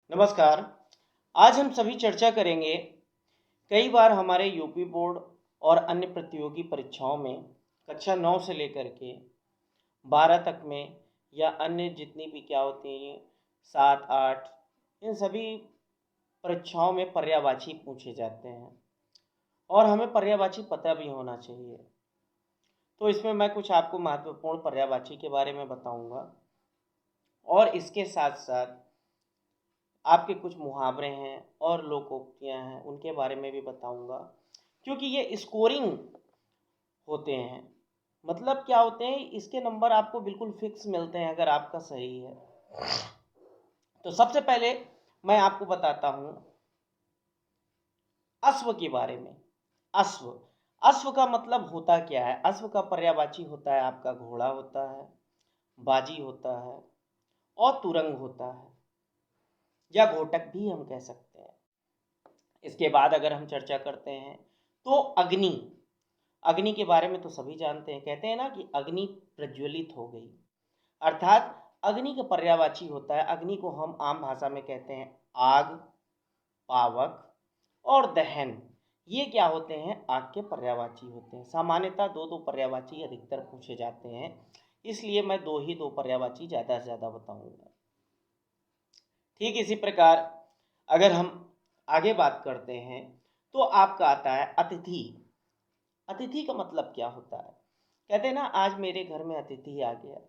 नमस्कार। आज हम सभी चर्चा करेंगे। कई बार हमारे यूपी बोर्ड और अन्य प्रतियोगी परीक्षाओं में कक्षा 9 से लेकर के 12 तक में या अन्य जितनी भी क्या होती हैं 7, 8 इन सभी परीक्षाओं में पर्यायवाची पूछे जाते हैं और हमें पर्यायवाची पता भी होना चाहिए। तो इसमें मैं कुछ आपको महत्वपूर्ण पर्यायवाची के बारे में बताऊंगा और इसके साथ साथ आपके कुछ मुहावरे हैं और लोकोक्तियाँ हैं उनके बारे में भी बताऊंगा, क्योंकि ये स्कोरिंग होते हैं। मतलब क्या होते हैं, इसके नंबर आपको बिल्कुल फिक्स मिलते हैं अगर आपका सही है। तो सबसे पहले मैं आपको बताता हूँ अश्व के बारे में। अश्व अश्व का मतलब होता क्या है? अश्व का पर्यायवाची होता है आपका घोड़ा होता है, बाजी होता है और तुरंग होता है, या घोटक भी हम कह सकते हैं। इसके बाद अगर हम चर्चा करते हैं तो अग्नि। अग्नि के बारे में तो सभी जानते हैं, कहते हैं ना कि अग्नि प्रज्वलित हो गई, अर्थात अग्नि का पर्यायवाची होता है। अग्नि को हम आम भाषा में कहते हैं आग, पावक और दहन। ये क्या होते हैं? आग के पर्यायवाची होते हैं। सामान्यतः दो दो पर्यायवाची अधिकतर पूछे जाते हैं, इसलिए मैं दो पर्यायवाची ज़्यादा से ज़्यादा बताऊंगा। ठीक इसी प्रकार अगर हम आगे बात करते हैं तो आपका आता है अतिथि। अतिथि का मतलब क्या होता है? कहते हैं ना आज मेरे घर में अतिथि आ गया।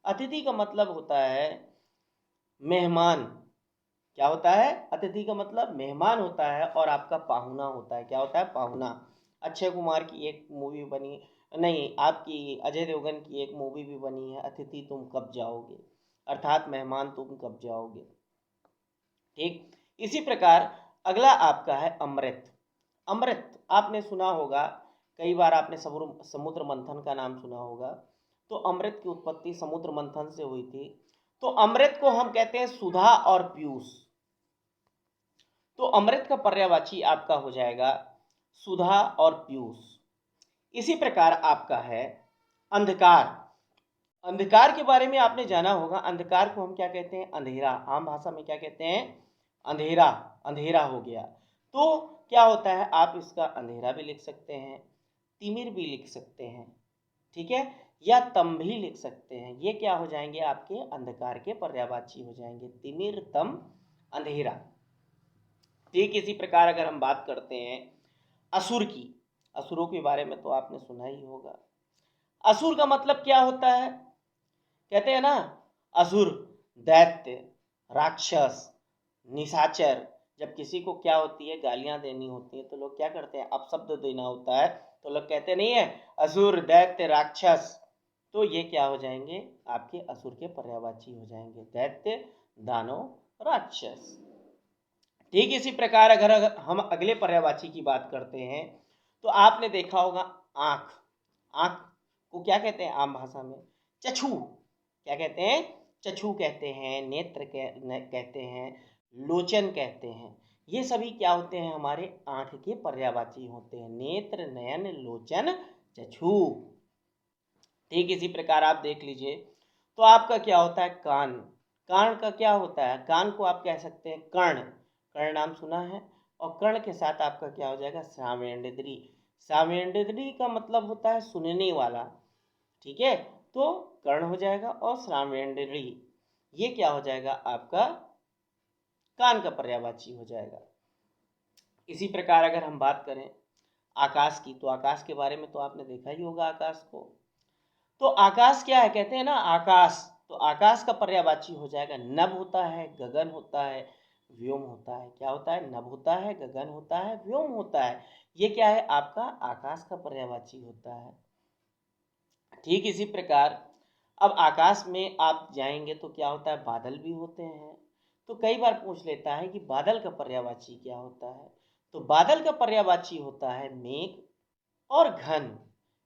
अतिथि का मतलब होता है मेहमान। क्या होता है? अतिथि का मतलब मेहमान होता है और आपका पाहुना होता है। क्या होता है? पाहुना। अक्षय कुमार की एक मूवी बनी, नहीं, आपकी अजय देवगन की एक मूवी भी बनी है, अतिथि तुम कब जाओगे, अर्थात मेहमान तुम कब जाओगे। ठीक इसी प्रकार अगला आपका है अमृत। अमृत आपने सुना होगा, कई बार आपने समुद्र मंथन का नाम सुना होगा। तो अमृत की उत्पत्ति समुद्र मंथन से हुई थी। तो अमृत को हम कहते हैं सुधा और पीयूष। तो अमृत का पर्यायवाची आपका हो जाएगा सुधा और पीयूष। इसी प्रकार आपका है अंधकार। अंधकार के बारे में आपने जाना होगा। अंधकार को हम क्या कहते हैं? अंधेरा। आम भाषा में क्या कहते हैं? अंधेरा। अंधेरा हो गया। तो क्या होता है, आप इसका अंधेरा भी लिख सकते हैं, तिमिर भी लिख सकते हैं, ठीक है, या तम भी लिख सकते हैं। ये क्या हो जाएंगे? आपके अंधकार के पर्यायवाची हो जाएंगे, तिमिर, तम, अंधेरा। ठीक इसी प्रकार अगर हम बात करते हैं असुर की। असुरों के बारे में तो आपने सुना ही होगा। असुर का मतलब क्या होता है? कहते हैं ना असुर, दैत्य, राक्षस, निशाचर। जब किसी को क्या होती है, गालियां देनी होती है, तो लोग क्या करते हैं? अपशब्द देना होता है तो लोग कहते नहीं है असुर, दैत्य, राक्षस। तो ये क्या हो जाएंगे? आपके असुर के पर्यायवाची हो जाएंगे, दैत्य, दानव, राक्षस। ठीक इसी प्रकार अगर हम अगले पर्यायवाची की बात करते हैं तो आपने देखा होगा आंख। आंख को क्या कहते हैं आम भाषा में? चक्षु। क्या कहते हैं? चक्षु कहते हैं, नेत्र कहते हैं, लोचन कहते हैं। ये सभी क्या होते हैं? हमारे आंख के पर्यायवाची होते हैं, नेत्र, नयन, लोचन, चक्षु। ठीक इसी प्रकार आप देख लीजिए तो आपका क्या होता है? कान। कान का क्या होता है? कान को आप कह सकते हैं कर्ण। कर्ण नाम सुना है। और कर्ण के साथ आपका क्या हो जाएगा? श्रावेंद्री। श्रावेंद्री का मतलब होता है सुनने वाला, ठीक है। तो कर्ण हो जाएगा और श्रावेंद्री, ये क्या हो जाएगा? आपका कान का पर्यायवाची हो जाएगा। इसी प्रकार अगर हम बात करें आकाश की, तो आकाश के बारे में तो आपने देखा ही होगा आकाश को। तो आकाश क्या है? कहते हैं ना आकाश। तो आकाश का पर्यायवाची हो जाएगा नभ होता है, गगन होता है, व्योम होता है। क्या होता है? नभ होता है, गगन होता है, व्योम होता है। ये क्या है? आपका आकाश का पर्यायवाची होता है। ठीक इसी प्रकार अब आकाश में आप जाएंगे तो क्या होता है? बादल भी होते हैं। तो कई बार पूछ लेता है कि बादल का पर्यायवाची क्या होता है? तो बादल का पर्यायवाची होता है मेघ और घन।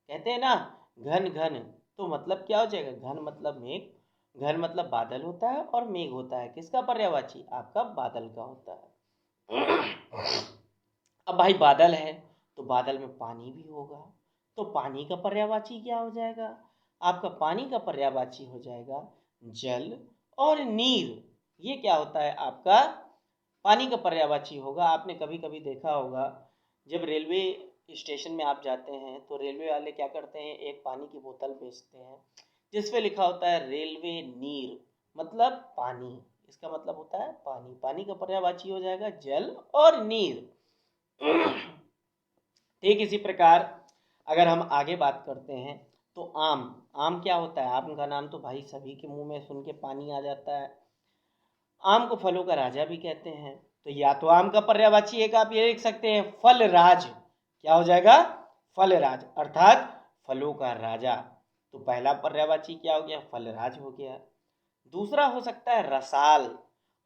कहते हैं ना घन घन, तो मतलब क्या हो जाएगा? घन मतलब मेघ, घन मतलब बादल होता है और मेघ होता है किसका पर्यायवाची? आपका बादल का होता है। अब भाई बादल है तो बादल में पानी भी होगा, तो पानी का पर्यायवाची क्या हो जाएगा? आपका पानी का पर्यायवाची हो जाएगा जल और नीर। ये क्या होता है? आपका पानी का पर्यायवाची होगा। आपने कभी कभी देखा होगा, जब रेलवे स्टेशन में आप जाते हैं तो रेलवे वाले क्या करते हैं, एक पानी की बोतल बेचते हैं जिस पे लिखा होता है रेलवे नीर, मतलब पानी। इसका मतलब होता है पानी। पानी का पर्यायवाची हो जाएगा जल और नीर। ठीक इसी प्रकार अगर हम आगे बात करते हैं तो आम। आम क्या होता है? आम का नाम तो भाई सभी के मुंह में सुन के पानी आ जाता है। आम को फलों का राजा भी कहते हैं। तो या तो आम का पर्यायवाची एक आप ये लिख सकते हैं फलराज। क्या हो जाएगा? फलराज, अर्थात फलों का राजा। तो पहला पर्यायवाची क्या हो गया? फलराज हो गया। दूसरा हो सकता है रसाल,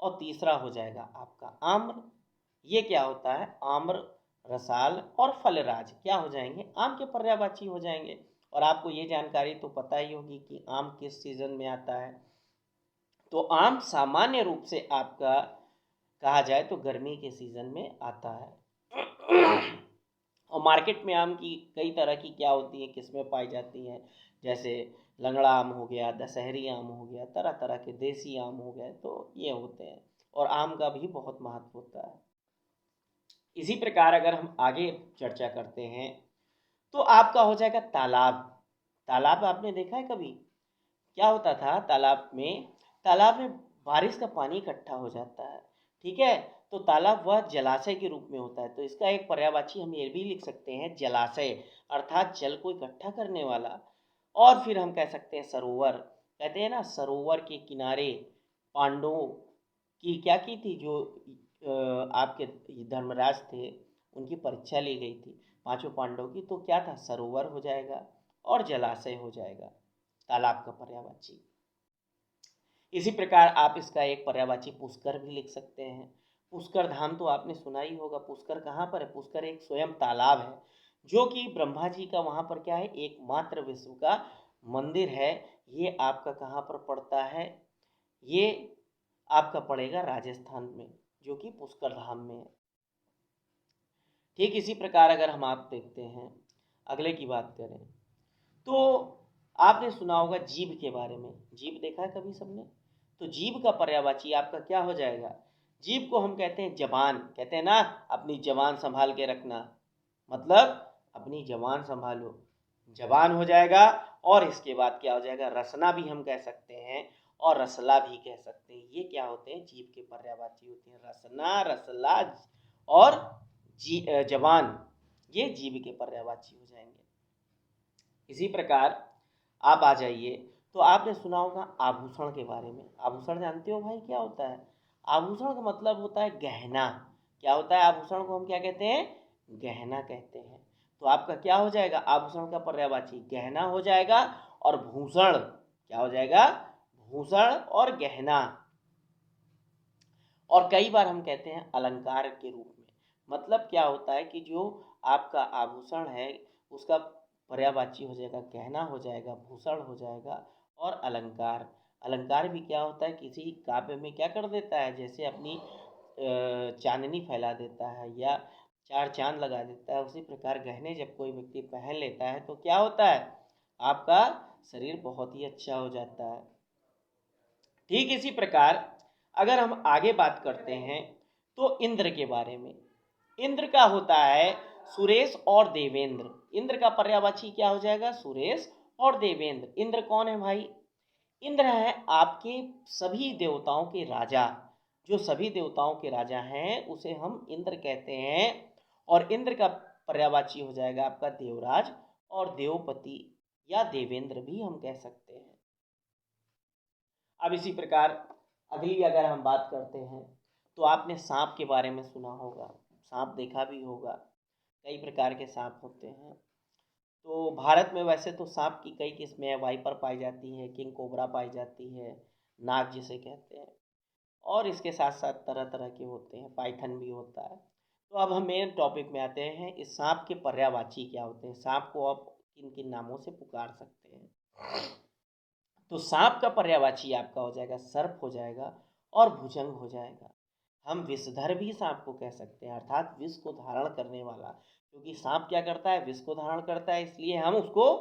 और तीसरा हो जाएगा आपका आम्र। ये क्या होता है? आम्र, रसाल और फलराज क्या हो जाएंगे? आम के पर्यायवाची हो जाएंगे। और आपको ये जानकारी तो पता ही होगी कि आम किस सीजन में आता है। तो आम सामान्य रूप से आपका कहा जाए तो गर्मी के सीजन में आता है। और मार्केट में आम की कई तरह की क्या होती है, किस्में पाई जाती हैं। जैसे लंगड़ा आम हो गया, दशहरी आम हो गया, तरह तरह के देसी आम हो गए, तो ये होते हैं। और आम का भी बहुत महत्व होता है। इसी प्रकार अगर हम आगे चर्चा करते हैं तो आपका हो जाएगा तालाब। तालाब आपने देखा है कभी? क्या होता था तालाब में? तालाब में बारिश का पानी इकट्ठा हो जाता है, ठीक है। तो तालाब वह जलाशय के रूप में होता है। तो इसका एक पर्यायवाची हम ये भी लिख सकते हैं जलाशय, अर्थात जल को इकट्ठा करने वाला। और फिर हम कह सकते हैं सरोवर। कहते हैं ना, सरोवर के किनारे पांडवों की क्या की थी, जो आपके धर्मराज थे उनकी परीक्षा ली गई थी, पांचों पांडवों की। तो क्या था? सरोवर हो जाएगा और जलाशय हो जाएगा तालाब का पर्यायवाची। इसी प्रकार आप इसका एक पर्यायवाची पुष्कर भी लिख सकते हैं। पुष्कर धाम तो आपने सुना ही होगा। पुष्कर कहाँ पर है? पुष्कर एक स्वयं तालाब है जो कि ब्रह्मा जी का वहाँ पर क्या है, एकमात्र विश्व का मंदिर है। ये आपका कहाँ पर पड़ता है? ये आपका पड़ेगा राजस्थान में, जो कि पुष्कर धाम में है। ठीक इसी प्रकार अगर हम आप देखते हैं, अगले की बात करें तो आपने सुना होगा जीभ के बारे में। जीभ देखा है कभी सबने? तो जीभ का पर्यायवाची आपका क्या हो जाएगा? जीभ को हम कहते हैं जबान। कहते हैं ना, अपनी जबान संभाल के रखना, मतलब अपनी जबान संभालो, जबान हो जाएगा। और इसके बाद क्या हो जाएगा? रसना भी हम कह सकते हैं और रसला भी कह सकते हैं। ये क्या होते हैं? जीभ के पर्यायवाची होते हैं। रसना, रसला और जबान, ये जीभ के पर्यायवाची हो जाएंगे। इसी प्रकार आप आ जाइए तो आपने सुना होगा आभूषण के बारे में। आभूषण जानते हो भाई क्या होता है? आभूषण का मतलब होता है गहना। क्या होता है? आभूषण को हम क्या कहते हैं? गहना कहते हैं। तो आपका क्या हो जाएगा? आभूषण का पर्यायवाची गहना हो जाएगा। और भूषण क्या हो जाएगा? भूषण और गहना। और कई बार हम कहते हैं अलंकार के रूप में। मतलब क्या होता है कि जो आपका आभूषण है उसका पर्यायवाची हो जाएगा गहना, हो जाएगा भूषण, हो जाएगा और अलंकार। अलंकार भी क्या होता है? किसी काव्य में क्या कर देता है, जैसे अपनी चांदनी फैला देता है या चार चांद लगा देता है। उसी प्रकार गहने जब कोई व्यक्ति पहन लेता है तो क्या होता है? आपका शरीर बहुत ही अच्छा हो जाता है। ठीक इसी प्रकार अगर हम आगे बात करते हैं तो इंद्र के बारे में। इंद्र का होता है सुरेश और देवेंद्र। इंद्र का पर्यायवाची क्या हो जाएगा? सुरेश और देवेंद्र। इंद्र कौन है भाई? इंद्र है आपके सभी देवताओं के राजा। जो सभी देवताओं के राजा हैं उसे हम इंद्र कहते हैं। और इंद्र का पर्यायवाची हो जाएगा आपका देवराज और देवपति, या देवेंद्र भी हम कह सकते हैं। अब इसी प्रकार अगली अगर हम बात करते हैं तो आपने सांप के बारे में सुना होगा, सांप देखा भी होगा। कई प्रकार के सांप होते हैं। तो भारत में वैसे तो सांप की कई किस्में हैं। वाइपर पाई जाती है, किंग कोबरा पाई जाती है, नाग जिसे कहते हैं। और इसके साथ साथ तरह तरह के होते हैं, पाइथन भी होता है। तो अब हम मेन टॉपिक में आते हैं, इस सांप के पर्यायवाची क्या होते हैं, सांप को आप किन किन नामों से पुकार सकते हैं। तो सांप का पर्यायवाची आपका हो जाएगा सर्प, हो जाएगा और भुजंग हो जाएगा। हम विषधर भी सांप को कह सकते हैं, अर्थात विष को धारण करने वाला। क्योंकि सांप क्या करता है? विष को धारण करता है, इसलिए हम उसको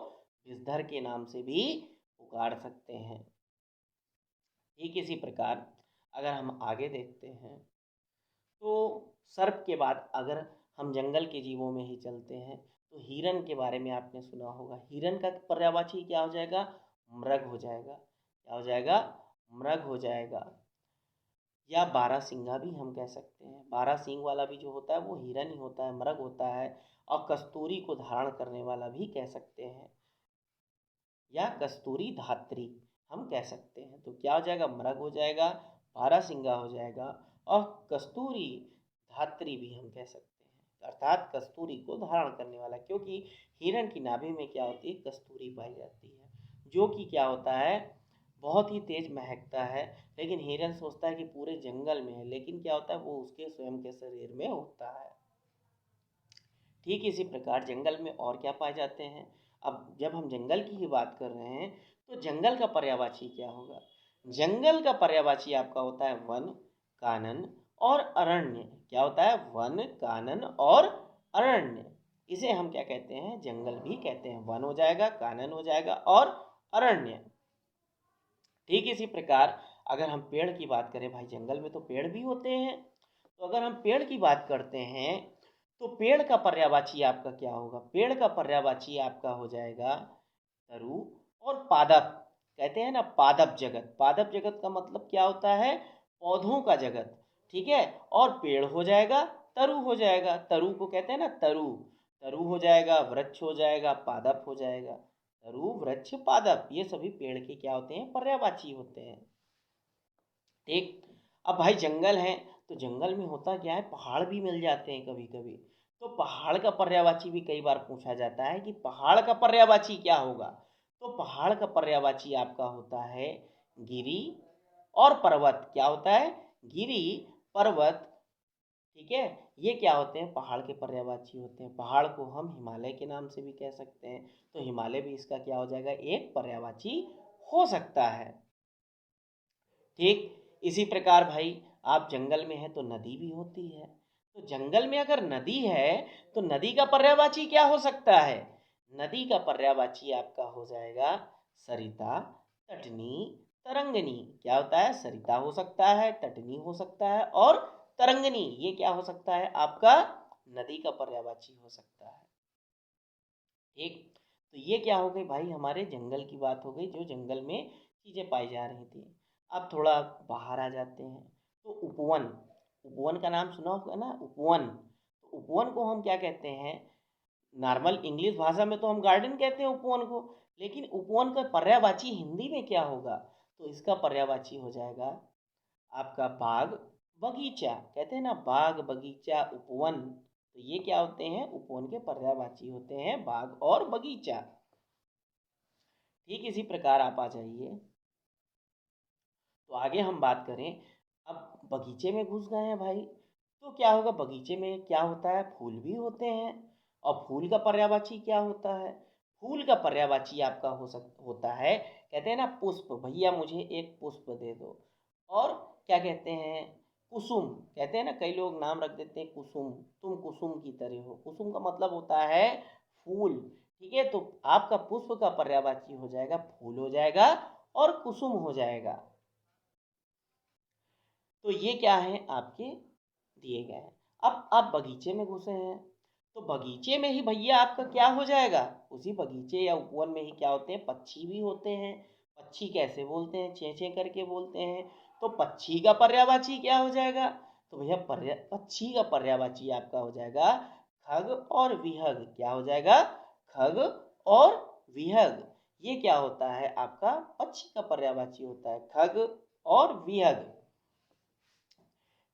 विषधर के नाम से भी पुकार सकते हैं। ठीक इसी प्रकार अगर हम आगे देखते हैं तो सर्प के बाद अगर हम जंगल के जीवों में ही चलते हैं तो हिरन के बारे में आपने सुना होगा। हिरन का पर्यायवाची क्या हो जाएगा? मृग हो जाएगा। क्या हो जाएगा? मृग हो जाएगा। या बारहसिंगा भी हम कह सकते हैं। बारह सींग वाला भी जो होता है वो हिरन ही होता है, मृग होता है। और कस्तूरी को धारण करने वाला भी कह सकते हैं, या कस्तूरी धात्री हम कह सकते हैं। तो क्या हो जाएगा? मृग हो जाएगा, बारहसिंगा हो जाएगा, और कस्तूरी धात्री भी हम कह सकते हैं, अर्थात कस्तूरी को धारण करने वाला। क्योंकि हिरन की नाभि में क्या होती है? कस्तूरी पाई जाती है, जो कि क्या होता है? बहुत ही तेज महकता है। लेकिन हिरन सोचता है कि पूरे जंगल में है, लेकिन क्या होता है? वो उसके स्वयं के शरीर में होता है। ठीक इसी प्रकार जंगल में और क्या पाए जाते हैं? अब जब हम जंगल की ही बात कर रहे हैं तो जंगल का पर्यायवाची क्या होगा? जंगल का पर्यायवाची आपका होता है वन, कानन और अरण्य। क्या होता है? वन, कानन और अरण्य। इसे हम क्या कहते हैं? जंगल भी कहते हैं। वन हो जाएगा, कानन हो जाएगा और अरण्य। ठीक इसी प्रकार अगर हम पेड़ की बात करें, भाई जंगल में तो पेड़ भी होते हैं, तो अगर हम पेड़ की बात करते हैं तो पेड़ का पर्यायवाची आपका क्या होगा? पेड़ का पर्यायवाची आपका हो जाएगा तरु और पादप। कहते हैं ना पादप जगत। पादप जगत का मतलब क्या होता है? पौधों का जगत। ठीक है। और पेड़ हो जाएगा, तरु हो जाएगा। तरु को कहते हैं ना तरु। तरु हो जाएगा, वृक्ष हो जाएगा, पादप हो जाएगा। तरु, वृक्ष, पादप ये सभी पेड़ के क्या होते हैं? पर्यायवाची होते हैं। ठीक। अब भाई जंगल है तो जंगल में होता क्या है? पहाड़ भी मिल जाते हैं कभी कभी। तो पहाड़ का पर्यायवाची भी कई बार पूछा जाता है कि पहाड़ का पर्यायवाची क्या होगा? तो पहाड़ का पर्यायवाची आपका होता है गिरी और पर्वत। क्या होता है? गिरी, पर्वत। ठीक है। ये क्या होते हैं? पहाड़ के पर्यायवाची होते हैं। पहाड़ को हम हिमालय के नाम से भी कह सकते हैं, तो हिमालय भी इसका क्या हो जाएगा? एक पर्यायवाची हो सकता है। ठीक इसी प्रकार भाई आप जंगल में हैं तो नदी भी होती है। तो जंगल में अगर नदी है तो नदी का पर्यायवाची क्या हो सकता है? नदी का पर्यायवाची आपका हो जाएगा सरिता, तटनी, तरंगनी। क्या होता है? सरिता हो सकता है, तटनी हो सकता है और तरंगनी। ये क्या हो सकता है? आपका नदी का पर्यायवाची हो सकता है। ठीक। तो ये क्या हो गई भाई? हमारे जंगल की बात हो गई, जो जंगल में चीजें पाई जा रही थी। अब थोड़ा बाहर आ जाते हैं तो उपवन। उपवन का नाम सुना होगा ना? उपवन। तो उपवन को हम क्या कहते हैं? नॉर्मल इंग्लिश भाषा में तो हम गार्डन कहते हैं उपवन को, लेकिन उपवन का पर्यायवाची हिंदी में क्या होगा? तो इसका पर्यायवाची हो जाएगा आपका बाग, बगीचा। कहते हैं ना बाग, बगीचा, उपवन। तो ये क्या होते हैं? उपवन के पर्यायवाची होते हैं बाग और बगीचा। ठीक इसी प्रकार आप आ जाइए तो आगे हम बात करें। अब बगीचे में घुस गए हैं भाई, तो क्या होगा? बगीचे में क्या होता है? फूल भी होते हैं। और फूल का पर्यायवाची क्या होता है? फूल का पर्यायवाची आपका होता है, कहते हैं ना पुष्प। भैया मुझे एक पुष्प दे दो। और क्या कहते हैं? कुसुम। कहते हैं ना कई लोग नाम रख देते हैं कुसुम, तुम कुसुम की तरह हो। कुसुम का मतलब होता है फूल। ठीक है। तो आपका पुष्प का पर्यायवाची हो जाएगा फूल हो जाएगा और कुसुम हो जाएगा। तो ये क्या है? आपके दिए गए हैं। अब आप बगीचे में घुसे हैं तो बगीचे में ही भैया आपका क्या हो जाएगा? उसी बगीचे या उपवन में ही क्या होते हैं? पक्षी भी होते हैं। पक्षी कैसे बोलते हैं? चें चें करके बोलते हैं। तो पक्षी का पर्यायवाची क्या हो जाएगा? तो भैया पक्षी का पर्यायवाची आपका हो जाएगा खग और विहग। क्या हो जाएगा? खग और विहग। ये क्या होता है? आपका पक्षी का पर्यायवाची होता है खग और विहग।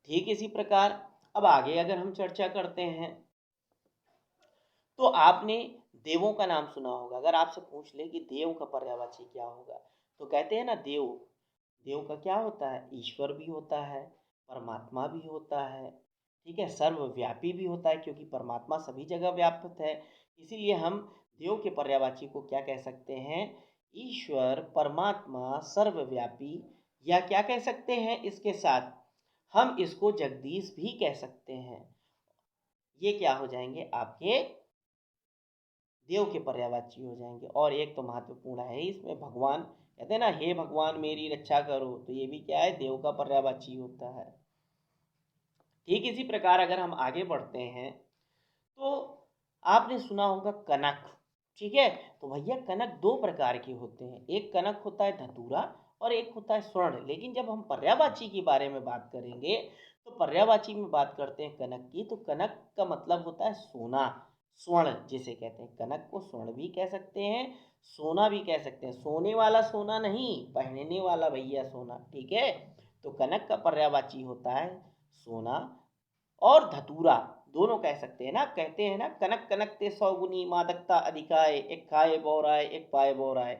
ठीक इसी प्रकार अब आगे अगर हम चर्चा करते हैं तो आपने देवों का नाम सुना होगा। अगर आपसे पूछ ले कि देव का पर्यायवाची क्या होगा, तो कहते हैं ना देव। देव का क्या होता है? ईश्वर भी होता है, परमात्मा भी होता है। ठीक है। सर्वव्यापी भी होता है, क्योंकि परमात्मा सभी जगह व्याप्त है। इसीलिए हम देव के पर्यायवाची को क्या कह सकते हैं? ईश्वर, परमात्मा, सर्वव्यापी। या क्या कह सकते हैं इसके साथ? हम इसको जगदीश भी कह सकते हैं। ये क्या हो जाएंगे? आपके देव के पर्यायवाची हो जाएंगे। और एक तो महत्वपूर्ण है इसमें भगवान। कहते हैं ना हे भगवान मेरी रक्षा करो, तो ये भी क्या है? देव का पर्यायवाची होता है। ठीक इसी प्रकार अगर हम आगे बढ़ते हैं तो आपने सुना होगा कनक। ठीक है, तो भैया कनक दो प्रकार के होते हैं, एक कनक होता है धतूरा और एक होता है स्वर्ण। लेकिन जब हम पर्यायवाची के बारे में बात करेंगे तो पर्यायवाची में बात करते हैं कनक की, तो कनक का मतलब होता है सोना, स्वर्ण जिसे कहते हैं। कनक को स्वर्ण भी कह सकते हैं, सोना भी कह सकते हैं। सोने वाला सोना नहीं, पहनने वाला भैया सोना। ठीक है, तो कनक का पर्यायवाची होता है सोना, और धतूरा दोनों कह सकते हैं ना। कहते हैं ना, कनक कनक ते 100 गुनी मादकता अधिकाए, एक खाए बौराए एक पाए बौराए।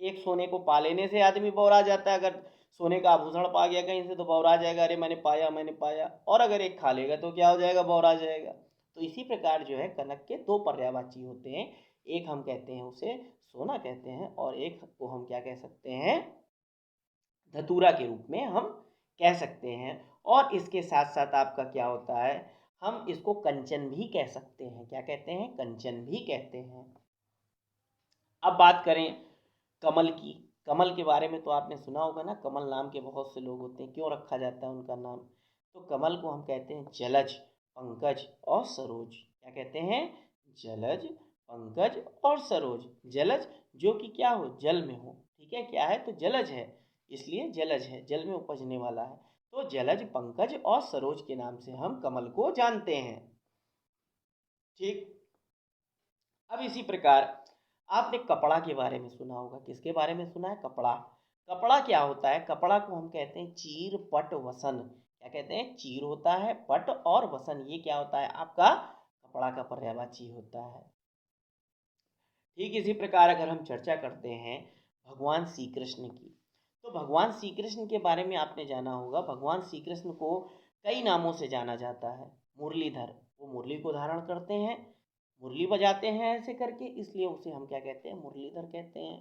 एक सोने को पा लेने से आदमी बौरा जाता है, अगर सोने का आभूषण पा गया कहीं से तो बौरा जाएगा, अरे मैंने पाया मैंने पाया। और अगर एक खा लेगा तो क्या हो जाएगा, बौरा जाएगा। तो इसी प्रकार जो है कनक के दो पर्यायवाची होते हैं, एक हम कहते हैं उसे सोना कहते हैं, और एक को हम क्या कह सकते हैं, धतूरा के रूप में हम कह सकते हैं। और इसके साथ साथ आपका क्या होता है, हम इसको कंचन भी कह सकते हैं। क्या कहते हैं, कंचन भी कहते हैं। अब बात करें कमल की। कमल के बारे में तो आपने सुना होगा ना, कमल नाम के बहुत से लोग होते हैं, क्यों रखा जाता है उनका नाम। तो कमल को हम कहते हैं जलज, पंकज और सरोज। क्या कहते हैं, जलज, पंकज और सरोज। जलज जो कि क्या हो, जल में हो। ठीक है, क्या है तो जलज है, इसलिए जलज है, जल में उपजने वाला है। तो जलज, पंकज और सरोज के नाम से हम कमल को जानते हैं। ठीक, अब इसी प्रकार आपने कपड़ा के बारे में सुना होगा। किसके बारे में सुना है, कपड़ा। कपड़ा क्या होता है, कपड़ा को हम कहते हैं चीर पट वसन। क्या कहते हैं, चीर होता है, पट और वसन ये क्या होता है आपका, कपड़ा का पर्यायवाची होता है। ठीक इसी प्रकार अगर हम चर्चा करते हैं भगवान श्री कृष्ण की, तो भगवान श्री कृष्ण के बारे में आपने जाना होगा। भगवान श्री कृष्ण को कई नामों से जाना जाता है। मुरलीधर, वो मुरली को धारण करते हैं, मुरली बजाते हैं ऐसे करके, इसलिए उसे हम क्या कहते हैं, मुरलीधर कहते हैं।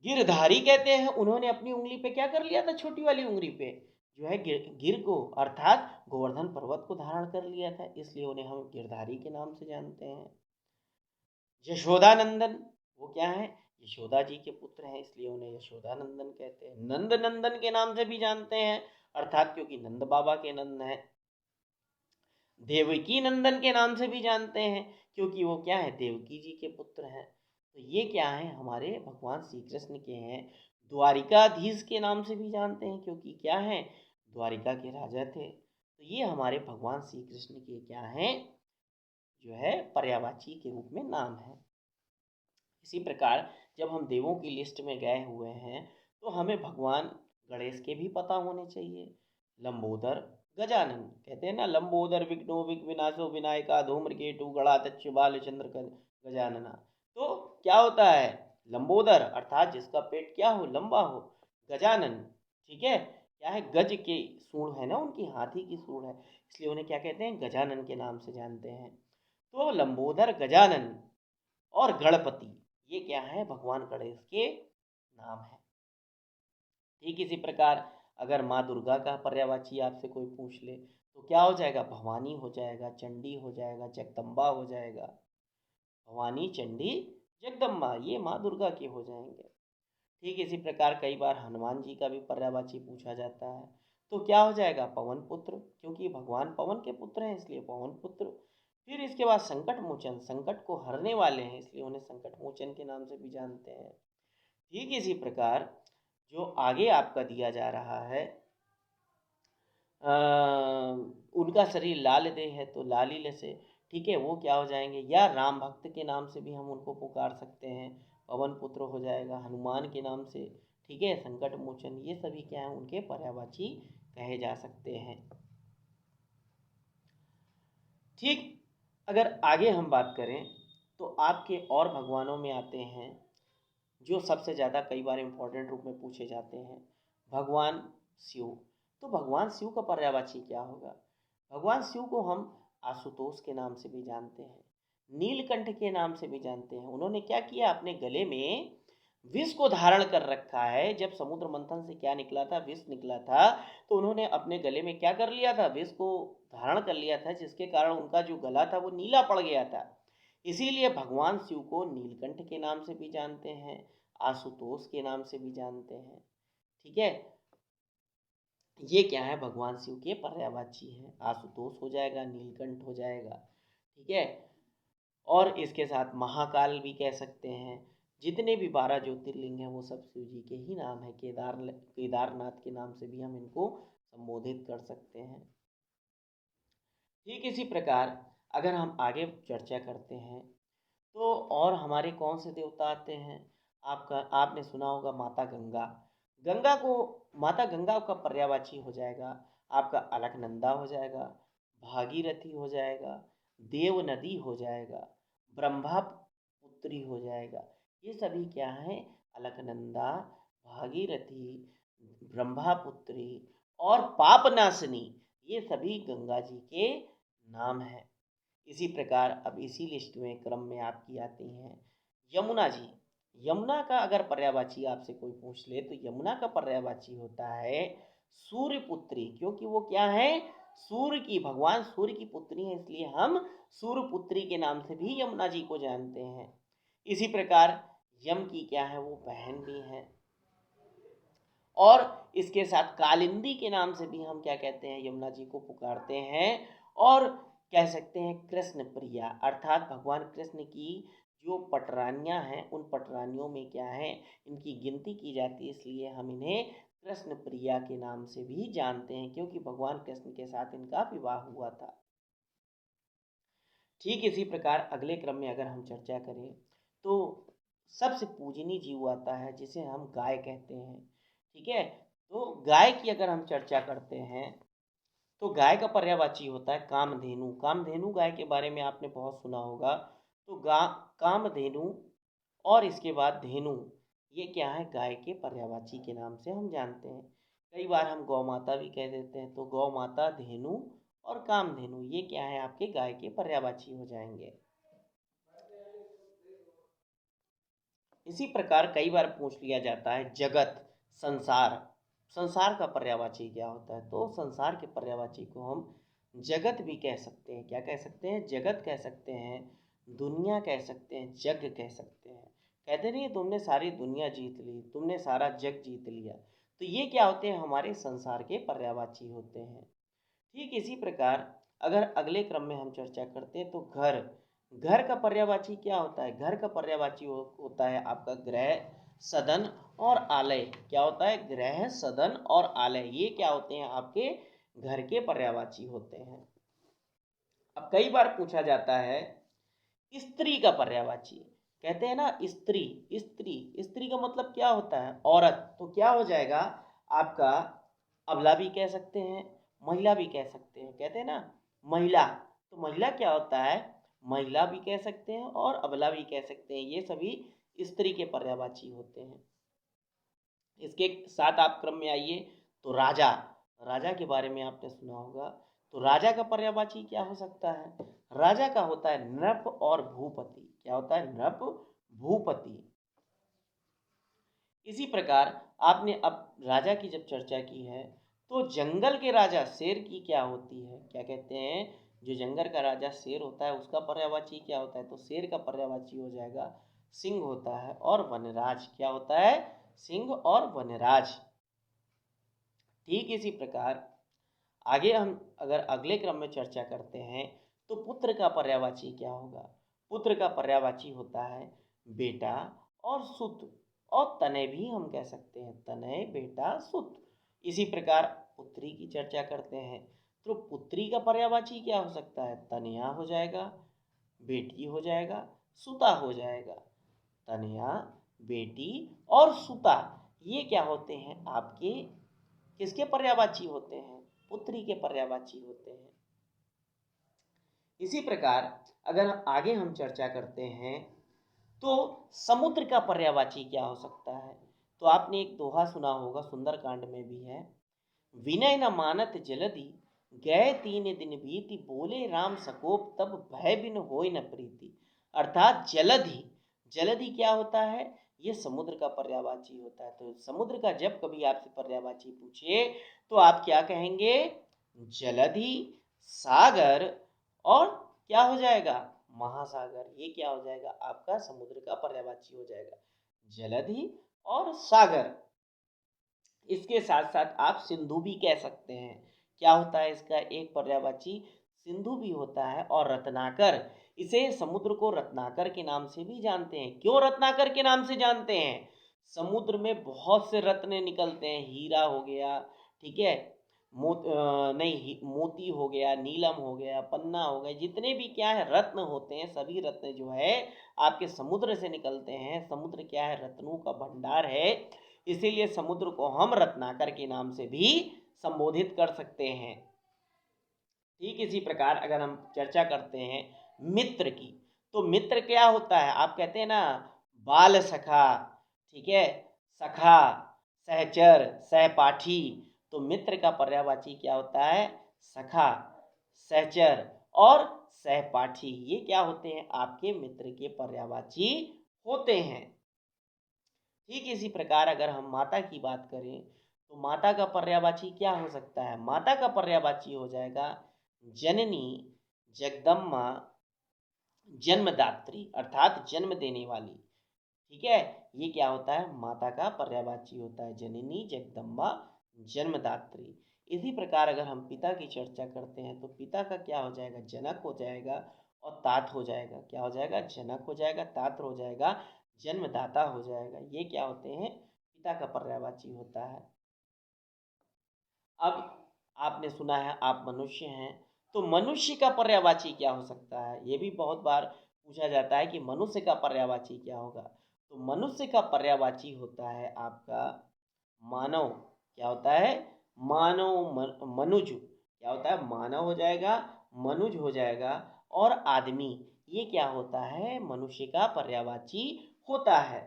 गिरधारी कहते हैं, उन्होंने अपनी उंगली पे क्या कर लिया था, छोटी वाली उंगली पे जो है गिर को अर्थात गोवर्धन पर्वत को धारण कर लिया था, इसलिए उन्हें हम गिरधारी के नाम से जानते हैं। यशोदानंदन, वो क्या है, यशोदा जी के पुत्र हैं, इसलिए उन्हें यशोदानंदन कहते हैं। नंद नंदन के नाम से भी जानते हैं, अर्थात क्योंकि नंद बाबा के नंद हैं। देवकी नंदन के नाम से भी जानते हैं, क्योंकि वो क्या है, देवकी जी के पुत्र हैं। तो ये क्या है, हमारे भगवान श्री कृष्ण के हैं। द्वारिकाधीश के नाम से भी जानते हैं, क्योंकि क्या है, द्वारिका के राजा थे। तो ये हमारे भगवान श्री कृष्ण के क्या हैं, जो है पर्यायवाची के रूप में नाम है। इसी प्रकार जब हम देवों की लिस्ट में गए हुए हैं तो हमें भगवान गणेश के भी पता होने चाहिए। लंबोदर, गजानन, कहते हैं ना, लंबोदर विघ्नो विघ्नाशो विनायका धूम्रकेतु गणाध्यक्ष बालचंद्र गजानना। तो क्या होता है, लंबोदर अर्थात जिसका पेट क्या हो, लंबा हो। गजानन, ठीक है, क्या है, गज के सूंड है ना उनकी, हाथी की सूंड है, इसलिए उन्हें क्या कहते हैं, गजानन के नाम से जानते हैं। तो लंबोदर, गजानन और गणपति, ये क्या है, भगवान गणेश के नाम है। ठीक इसी प्रकार अगर माँ दुर्गा का पर्यायवाची आपसे कोई पूछ ले तो क्या हो जाएगा, भवानी हो जाएगा, चंडी हो जाएगा, जगदम्बा हो जाएगा। भवानी, चंडी, जगदम्बा ये माँ दुर्गा के हो जाएंगे। ठीक इसी प्रकार कई बार हनुमान जी का भी पर्यायवाची पूछा जाता है, तो क्या हो जाएगा, पवन पुत्र, क्योंकि भगवान पवन के पुत्र हैं इसलिए पवन पुत्र। फिर इसके बाद संकट मोचन, संकट को हरने वाले हैं इसलिए उन्हें संकट मोचन के नाम से भी जानते हैं। ठीक इसी प्रकार जो आगे आपका दिया जा रहा है, उनका शरीर लाल देह है तो लालील से, ठीक है, वो क्या हो जाएंगे, या राम भक्त के नाम से भी हम उनको पुकार सकते हैं, पवन पुत्र हो जाएगा। हनुमान के नाम से, ठीक है, संकट मोचन, ये सभी क्या है, उनके पर्यायवाची कहे जा सकते हैं। ठीक, अगर आगे हम बात करें तो आपके और भगवानों में आते हैं जो सबसे ज़्यादा कई बार इम्पोर्टेंट रूप में पूछे जाते हैं, भगवान शिव। तो भगवान शिव का पर्यायवाची क्या होगा, भगवान शिव को हम आशुतोष के नाम से भी जानते हैं, नीलकंठ के नाम से भी जानते हैं। उन्होंने क्या किया, अपने गले में विष को धारण कर रखा है। जब समुद्र मंथन से क्या निकला था, विष निकला था, तो उन्होंने अपने गले में क्या कर लिया था, विष को धारण कर लिया था, जिसके कारण उनका जो गला था वो नीला पड़ गया था। इसीलिए भगवान शिव को नीलकंठ के नाम से भी जानते हैं, आशुतोष के नाम से भी जानते हैं। ठीक है, ये क्या है, भगवान शिव के पर्यायवाची हैं। आशुतोष हो जाएगा, नीलकंठ हो जाएगा, ठीक है। और इसके साथ महाकाल भी कह सकते हैं। जितने भी 12 ज्योतिर्लिंग हैं वो सब शिव जी के ही नाम है। केदारनाथ के नाम से भी हम इनको संबोधित कर सकते हैं। ठीक इसी प्रकार अगर हम आगे चर्चा करते हैं तो और हमारे कौन से देवता आते हैं। आपने सुना होगा माता गंगा। गंगा को माता गंगा का पर्यायवाची हो जाएगा आपका अलकनंदा हो जाएगा, भागीरथी हो जाएगा, देव नदी हो जाएगा, ब्रह्मपुत्री हो जाएगा। ये सभी क्या है, अलकनंदा, भागीरथी, ब्रह्मपुत्री और पापनाशनी, ये सभी गंगा जी के नाम हैं। इसी प्रकार अब इसी लिस्ट में क्रम में आपकी आती हैं यमुना जी। यमुना का अगर पर्यायवाची आपसे कोई पूछ ले तो यमुना का पर्यायवाची होता है सूर्यपुत्री, क्योंकि वो क्या है, सूर्य की, भगवान सूर्य की पुत्री है, इसलिए हम सूर्यपुत्री के नाम से भी यमुना जी को जानते हैं। इसी प्रकार यम की क्या है, वो बहन भी है। और इसके साथ कालिंदी के नाम से भी हम क्या कहते हैं, यमुना जी को पुकारते हैं। और कह सकते हैं कृष्ण प्रिया, अर्थात भगवान कृष्ण की जो पटरानियां हैं उन पटरानियों में क्या है, इनकी गिनती की जाती है, इसलिए हम इन्हें कृष्ण प्रिया के नाम से भी जानते हैं, क्योंकि भगवान कृष्ण के साथ इनका विवाह हुआ था। ठीक इसी प्रकार अगले क्रम में अगर हम चर्चा करें तो सबसे पूजनीय जीव आता है जिसे हम गाय कहते हैं, ठीक है। तो गाय की अगर हम चर्चा करते हैं तो गाय का पर्यायवाची होता है कामधेनु। कामधेनु गाय के बारे में आपने बहुत सुना होगा। तो कामधेनु और इसके बाद धेनु, ये क्या है, गाय के पर्यायवाची के नाम से हम जानते हैं। कई बार हम गौ माता भी कह देते हैं। तो गौ माता, धेनु और कामधेनु, ये क्या है, आपके गाय के पर्यायवाची हो जाएंगे। इसी प्रकार कई बार पूछ लिया जाता है जगत, संसार, संसार का पर्यायवाची क्या होता है। तो संसार के पर्यायवाची को हम जगत भी कह सकते हैं। क्या कह सकते हैं, जगत कह सकते हैं, दुनिया कह सकते हैं, जग कह सकते हैं। कहते नहीं तुमने सारी दुनिया जीत ली, तुमने सारा जग जीत लिया। तो ये क्या होते हैं, हमारे संसार के पर्यायवाची होते हैं। ठीक इसी प्रकार अगर अगले क्रम में हम चर्चा करते हैं तो घर, घर का पर्यायवाची क्या होता है। घर का पर्यायवाची होता है आपका गृह, सदन और आलय। क्या होता है, गृह, सदन और आलय, ये क्या होते हैं, आपके घर के पर्यायवाची होते हैं। अब कई बार पूछा जाता है स्त्री का पर्यायवाची। कहते हैं ना स्त्री, स्त्री, स्त्री का मतलब क्या होता है, औरत। तो क्या हो जाएगा आपका, अबला भी कह सकते हैं, महिला भी कह सकते हैं। कहते हैं ना महिला, तो महिला क्या होता है, महिला भी कह सकते हैं और अबला भी कह सकते हैं। ये सभी स्त्री के पर्यायवाची होते हैं। इसके साथ आप क्रम में आइए तो राजा, राजा के बारे में आपने सुना होगा। तो राजा का पर्यायवाची क्या हो सकता है, राजा का होता है नृप और भूपति। क्या होता है, नृप, भूपति। इसी प्रकार आपने अब राजा की जब चर्चा की है तो जंगल के राजा शेर की क्या होती है, क्या कहते हैं, जो जंगल का राजा शेर होता है उसका पर्यायवाची क्या होता है। तो शेर का पर्यायवाची हो जाएगा सिंह होता है। और वनराज क्या होता है, सिंह और वनराज। ठीक इसी प्रकार आगे हम अगर अगले क्रम में चर्चा करते हैं तो पुत्र का पर्यायवाची क्या होगा। पुत्र का पर्यायवाची होता है बेटा और सुत, और तनय भी हम कह सकते हैं, तनय, बेटा, सुत। इसी प्रकार पुत्री की चर्चा करते हैं तो पुत्री का पर्यायवाची क्या हो सकता है, तनया हो जाएगा, बेटी हो जाएगा, सुता हो जाएगा। तनया, बेटी और सुता, ये क्या होते हैं आपके, किसके पर्यायवाची होते हैं, पुत्री के पर्यायवाची होते हैं। इसी प्रकार अगर आगे हम चर्चा करते हैं तो समुद्र का पर्यायवाची क्या हो सकता है। तो आपने एक दोहा सुना होगा, सुंदरकांड में भी है, विनय न मानत जलधि, गए 3 दिन बीती, बोले राम सकोप, तब भय बिन होय न प्रीति। अर्थात जलधि, जलधि क्या होता है, ये समुद्र का पर्यायवाची होता है। तो समुद्र का जब कभी आपसे पर्यायवाची पूछे तो आप क्या कहेंगे, जलधि, सागर और क्या हो जाएगा, महासागर। ये क्या हो जाएगा, आपका समुद्र का पर्यायवाची हो जाएगा, जलधि और सागर। इसके साथ साथ आप सिंधु भी कह सकते हैं। क्या होता है इसका एक पर्यायवाची? सिंधु भी होता है। और रत्नाकर, इसे समुद्र को रत्नाकर के नाम से भी जानते हैं। क्यों रत्नाकर के नाम से जानते हैं? समुद्र में बहुत से रत्न निकलते हैं। हीरा हो गया, ठीक है, नहीं, मोती हो गया, नीलम हो गया, पन्ना हो गया, जितने भी क्या है रत्न होते हैं, सभी रत्न जो है आपके समुद्र से निकलते हैं। समुद्र क्या है? रत्नों का भंडार है। इसीलिए समुद्र को हम रत्नाकर के नाम से भी संबोधित कर सकते हैं। ठीक इसी प्रकार अगर हम चर्चा करते हैं मित्र की, तो मित्र क्या होता है? आप कहते हैं ना बाल सखा, ठीक है, सखा, सहचर, सहपाठी। तो मित्र का पर्यायवाची क्या होता है? सखा, सहचर और सहपाठी। ये क्या होते हैं? आपके मित्र के पर्यायवाची होते हैं। ठीक इसी प्रकार अगर हम माता की बात करें, तो माता का पर्यायवाची क्या हो सकता है? माता का पर्यायवाची हो जाएगा जननी, जगदम्मा, जन्मदात्री अर्थात जन्म देने वाली। ठीक है, ये क्या होता है? माता का पर्यायवाची होता है जननी, जगदम्बा, जन्मदात्री। इसी प्रकार अगर हम पिता की चर्चा करते हैं, तो पिता का क्या हो जाएगा? जनक हो जाएगा और तात हो जाएगा। क्या हो जाएगा? जनक हो जाएगा, तात हो जाएगा, जन्मदाता हो जाएगा। ये क्या होते हैं? पिता का पर्यायवाची होता है। अब आपने सुना है आप मनुष्य हैं, तो मनुष्य का पर्यायवाची क्या हो सकता है? ये भी बहुत बार पूछा जाता है कि मनुष्य का पर्यायवाची क्या होगा। तो मनुष्य का पर्यायवाची होता है आपका मानव। क्या होता है? मानव, मनुज। क्या होता है? मानव हो जाएगा, मनुज हो जाएगा और आदमी। ये क्या होता है? मनुष्य का पर्यायवाची होता है।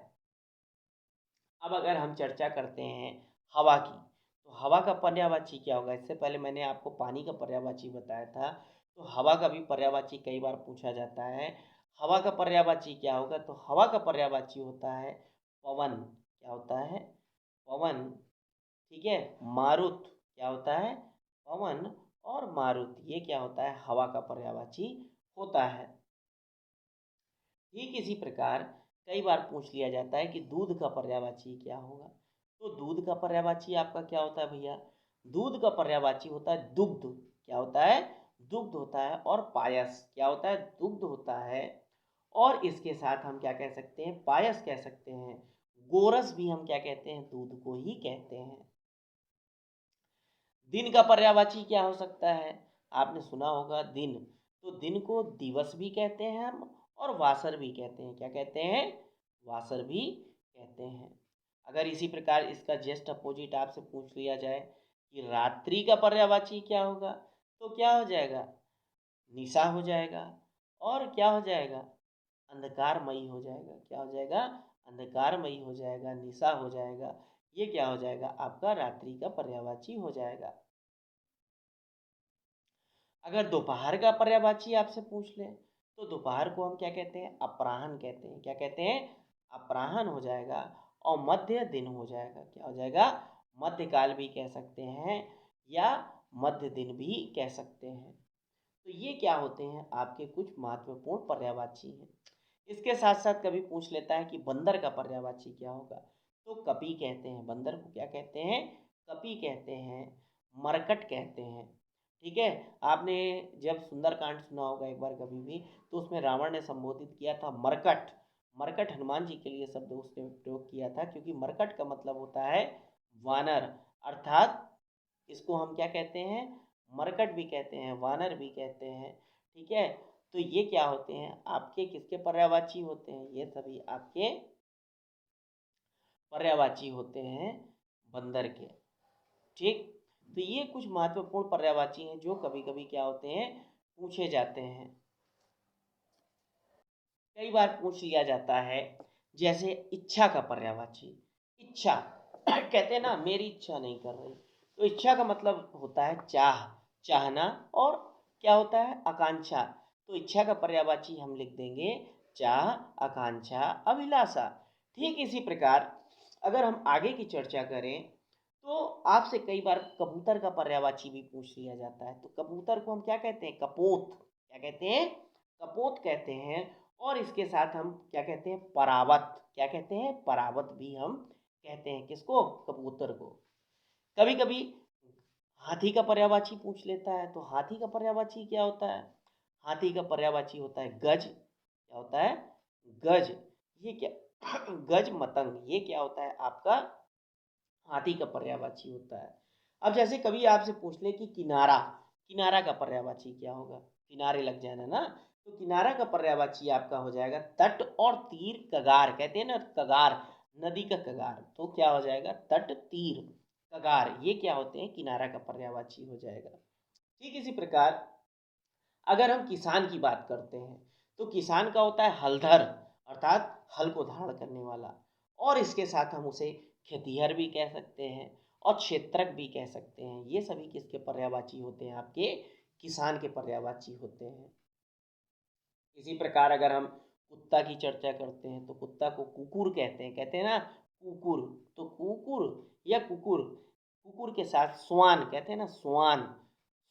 अब अगर हम चर्चा करते हैं हवा की, तो हवा का पर्यायवाची क्या होगा? इससे पहले मैंने आपको पानी का पर्यायवाची बताया था, तो हवा का भी पर्यायवाची कई बार पूछा जाता है। हवा का पर्यायवाची क्या होगा? तो हवा का पर्यायवाची होता है पवन। क्या होता है? पवन, ठीक है। मारुत, क्या होता है? पवन और मारुत, ये क्या होता है? हवा का पर्यायवाची होता है। ठीक इसी प्रकार कई बार पूछ लिया जाता है कि दूध का पर्यायवाची क्या होगा? तो दूध का पर्यायवाची आपका क्या होता है भैया? दूध का पर्यायवाची होता है दुग्ध। क्या होता है? दुग्ध होता है। और पायस क्या होता है? दुग्ध होता है। और इसके साथ हम क्या कह सकते हैं? पायस कह सकते हैं। गोरस भी हम क्या कहते हैं? दूध को ही कहते हैं। दिन का पर्यायवाची क्या हो सकता है? आपने सुना होगा दिन, तो दिन को दिवस भी कहते हैं हम और वासर भी कहते हैं। क्या कहते हैं? वासर भी कहते हैं। अगर इसी प्रकार इसका जस्ट अपोजिट आपसे पूछ लिया जाए कि रात्रि का पर्यायवाची क्या होगा, तो क्या हो जाएगा? निशा हो जाएगा। और क्या हो जाएगा? अंधकारमयी हो जाएगा। क्या हो जाएगा? अंधकारमयी हो जाएगा, निशा हो जाएगा। ये क्या हो जाएगा? आपका रात्रि का पर्यायवाची हो जाएगा। अगर दोपहर का पर्यायवाची आपसे पूछ ले, तो दोपहर को हम क्या कहते हैं? अपराह्न कहते हैं। क्या कहते हैं? अपराह्न हो जाएगा। और मध्य दिन हो जाएगा। क्या हो जाएगा? मध्यकाल भी कह सकते हैं या मध्य दिन भी कह सकते हैं। तो ये क्या होते हैं? आपके कुछ महत्वपूर्ण पर्यायवाची हैं। इसके साथ साथ कभी पूछ लेता है कि बंदर का पर्यायवाची क्या होगा, तो कपि कहते हैं। बंदर को क्या कहते हैं? कपि कहते हैं, मरकट कहते हैं। ठीक है, आपने जब सुंदरकांड सुना होगा एक बार कभी भी, तो उसमें रावण ने संबोधित किया था मरकट। मरकट हनुमान जी के लिए शब्द उसने प्रयोग किया था, क्योंकि मरकट का मतलब होता है वानर। अर्थात इसको हम क्या कहते हैं? मरकट भी कहते हैं, वानर भी कहते हैं। ठीक है, तो ये क्या होते हैं? आपके किसके पर्यायवाची होते हैं? ये सभी आपके पर्यायवाची होते हैं बंदर के। ठीक, तो ये कुछ महत्वपूर्ण पर्यायवाची हैं जो कभी कभी क्या होते हैं? पूछे जाते हैं। कई बार पूछ लिया जाता है, जैसे इच्छा का पर्यायवाची। इच्छा कहते हैं ना मेरी इच्छा नहीं कर रही, तो इच्छा का मतलब होता है चाह, चाहना। और क्या होता है? आकांक्षा। तो इच्छा का पर्यायवाची हम लिख देंगे चाह, आकांक्षा, अभिलाषा। ठीक इसी प्रकार अगर हम आगे की चर्चा करें, तो आपसे कई बार कबूतर का पर्यायवाची भी पूछ लिया जाता है। तो कबूतर को हम क्या कहते हैं? कपोत। क्या कहते हैं? कपोत कहते हैं। और इसके साथ हम क्या कहते हैं? परावत। क्या कहते हैं? परावत भी हम कहते हैं। किसको? कबूतर को। कभी कभी हाथी का पर्यायवाची पूछ लेता है, तो हाथी का पर्यायवाची क्या होता है? हाथी का पर्यायवाची होता है गज। क्या होता है? गज। ये क्या गज मतंग, ये क्या होता है आपका? हाथी का पर्यायवाची होता है। अब जैसे कभी आपसे पूछ ले कि किनारा, किनारा का पर्यायवाची क्या होगा? किनारे लग जाना ना, तो किनारा का पर्यायवाची आपका हो जाएगा तट और तीर कगार। कहते हैं ना कगार, नदी का कगार, तो क्या हो जाएगा? तट तीर कगार, ये क्या होते हैं? किनारा का पर्यायवाची हो जाएगा। ठीक इसी प्रकार अगर हम किसान की बात करते हैं, तो किसान का होता है हलधर, अर्थात हल को धारण करने वाला, और इसके साथ हम उसे खेतिहर भी कह सकते हैं और क्षेत्रक भी कह सकते हैं। ये सभी किसके पर्यायवाची होते हैं? आपके किसान के पर्यायवाची होते हैं। इसी प्रकार अगर हम कुत्ता की चर्चा करते हैं, तो कुत्ता को कुकुर कहते हैं। कहते हैं ना कुकुर, तो कुकुर या कुकुर, कुकुर के साथ स्वान, कहते हैं ना स्वान।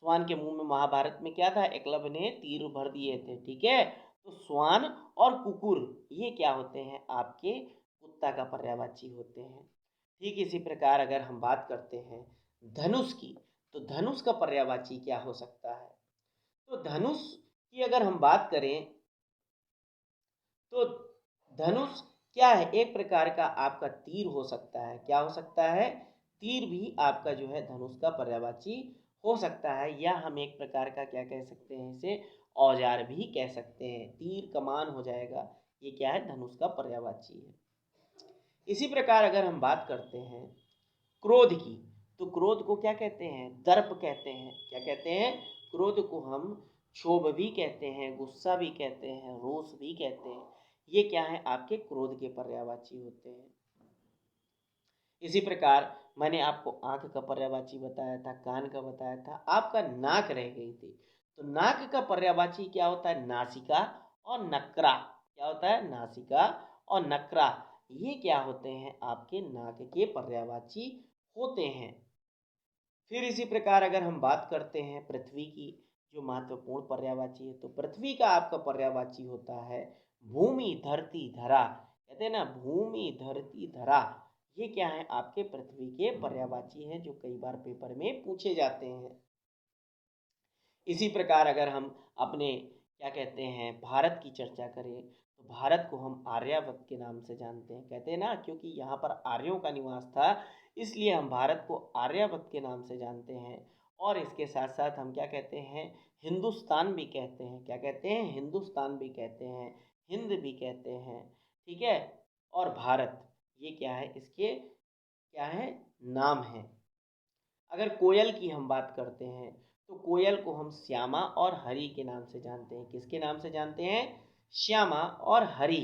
स्वान के मुंह में महाभारत में क्या था? एकलव्य ने तीर भर दिए थे, ठीक है। तो स्वान और कुकुर, ये क्या होते हैं? आपके कुत्ता का पर्यायवाची होते हैं। ठीक इसी प्रकार अगर हम बात करते हैं धनुष की, तो धनुष का पर्यायवाची क्या हो सकता है? तो धनुष की अगर हम बात करें, तो धनुष क्या है? एक प्रकार का आपका तीर हो सकता है। क्या हो सकता है? तीर भी आपका जो है धनुष का पर्यायवाची हो सकता है, या हम एक प्रकार का क्या कह सकते हैं? इसे औजार भी कह सकते हैं। तीर कमान हो जाएगा, ये क्या है? धनुष का पर्यायवाची है। इसी प्रकार अगर हम बात करते हैं क्रोध की, तो क्रोध को क्या कहते हैं? दर्प कहते हैं। क्या कहते हैं? क्रोध को हम क्षोभ भी कहते हैं, गुस्सा भी कहते हैं, रोष भी कहते हैं। ये क्या है? आपके क्रोध के पर्यायवाची होते हैं। इसी प्रकार मैंने आपको आंख का पर्यायवाची बताया था, कान का बताया था, आपका नाक रह गई थी। तो नाक का पर्यायवाची क्या होता है? नासिका और नकरा। क्या होता है? नासिका और नकरा, ये क्या होते हैं? आपके नाक के पर्यायवाची होते हैं। फिर इसी प्रकार अगर हम बात करते हैं पृथ्वी की, जो महत्वपूर्ण पर्यायवाची है, तो पृथ्वी का आपका पर्यायवाची होता है भूमि धरती धरा। कहते हैं ना भूमि धरती धरा, ये क्या है? आपके पृथ्वी के पर्यायवाची हैं, जो कई बार पेपर में पूछे जाते हैं। इसी प्रकार अगर हम अपने क्या कहते हैं भारत की चर्चा करें, तो भारत को हम आर्यावर्त के नाम से जानते हैं। कहते हैं ना क्योंकि यहाँ पर आर्यों का निवास था, इसलिए हम भारत को आर्यावर्त के नाम से जानते हैं। और इसके साथ साथ हम क्या कहते हैं? हिंदुस्तान भी कहते हैं। क्या कहते हैं? हिंदुस्तान भी कहते हैं, हिंद भी कहते हैं, ठीक है। और भारत, ये क्या है? इसके क्या है? नाम है। अगर कोयल की हम बात करते हैं, तो कोयल को हम श्यामा और हरि के नाम से जानते हैं। किसके नाम से जानते हैं? श्यामा और हरि।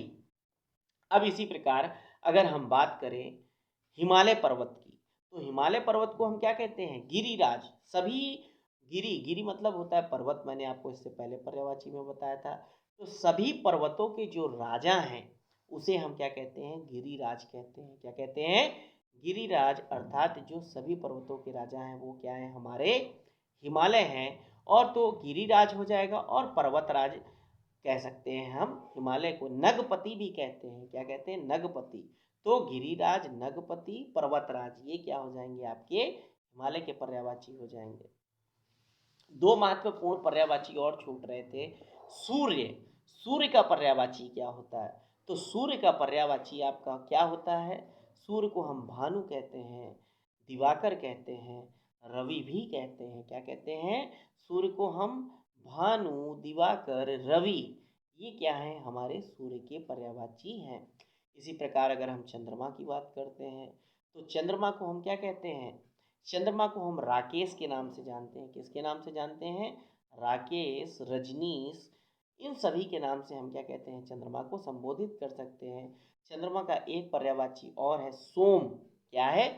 अब इसी प्रकार अगर हम बात करें हिमालय पर्वत की, तो हिमालय पर्वत को हम क्या कहते हैं? गिरिराज। सभी गिरी, गिरी मतलब होता है पर्वत, मैंने आपको इससे पहले पर्यायवाची में बताया था। तो सभी पर्वतों के जो राजा हैं, उसे हम क्या कहते हैं? गिरिराज कहते हैं। क्या कहते हैं? गिरिराज, अर्थात जो सभी पर्वतों के राजा हैं वो क्या है? हमारे हिमालय हैं। और तो गिरिराज हो जाएगा, और पर्वतराज कह सकते हैं हम हिमालय को। नगपति भी कहते हैं। क्या कहते हैं? नगपति। तो गिरिराज, नगपति, पर्वतराज, ये क्या हो जाएंगे? आपके हिमालय के पर्यायवाची हो जाएंगे। दो महत्वपूर्ण पर्यायवाची और छूट रहे थे। सूर्य, सूर्य का पर्यायवाची क्या होता है? तो सूर्य का पर्यायवाची आपका क्या होता है? सूर्य को हम भानु कहते हैं, दिवाकर कहते हैं, रवि भी कहते हैं। क्या कहते हैं? सूर्य को हम भानु, दिवाकर, रवि, ये क्या है? हमारे सूर्य के पर्यायवाची हैं। इसी प्रकार अगर हम चंद्रमा की बात करते हैं, तो चंद्रमा को हम क्या कहते हैं? चंद्रमा को हम राकेश के नाम से जानते हैं। किसके नाम से जानते हैं? राकेश, रजनीश, इन सभी के नाम से हम क्या कहते हैं? चंद्रमा को संबोधित कर सकते हैं। चंद्रमा का एक पर्यायवाची और है सोम। क्या है?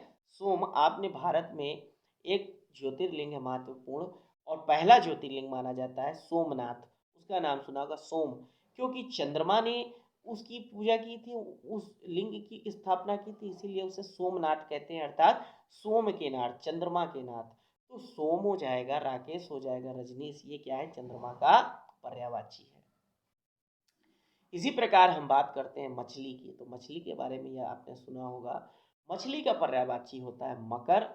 सोम। आपने भारत में एक ज्योतिर्लिंग है महत्वपूर्ण, और पहला ज्योतिर्लिंग माना जाता है सोमनाथ, उसका नाम सुना होगा सोम। क्योंकि चंद्रमा ने उसकी पूजा की थी, उस लिंग की स्थापना की थी, इसीलिए उसे सोमनाथ कहते हैं, अर्थात सोम के नाथ, चंद्रमा के नाथ। तो सोम हो जाएगा, राकेश हो जाएगा, रजनीश, ये क्या है? चंद्रमा का पर्यायवाची है। इसी प्रकार हम बात करते हैं मछली की, तो मछली के बारे में यह आपने सुना होगा। मछली का पर्यायवाची होता है मकर,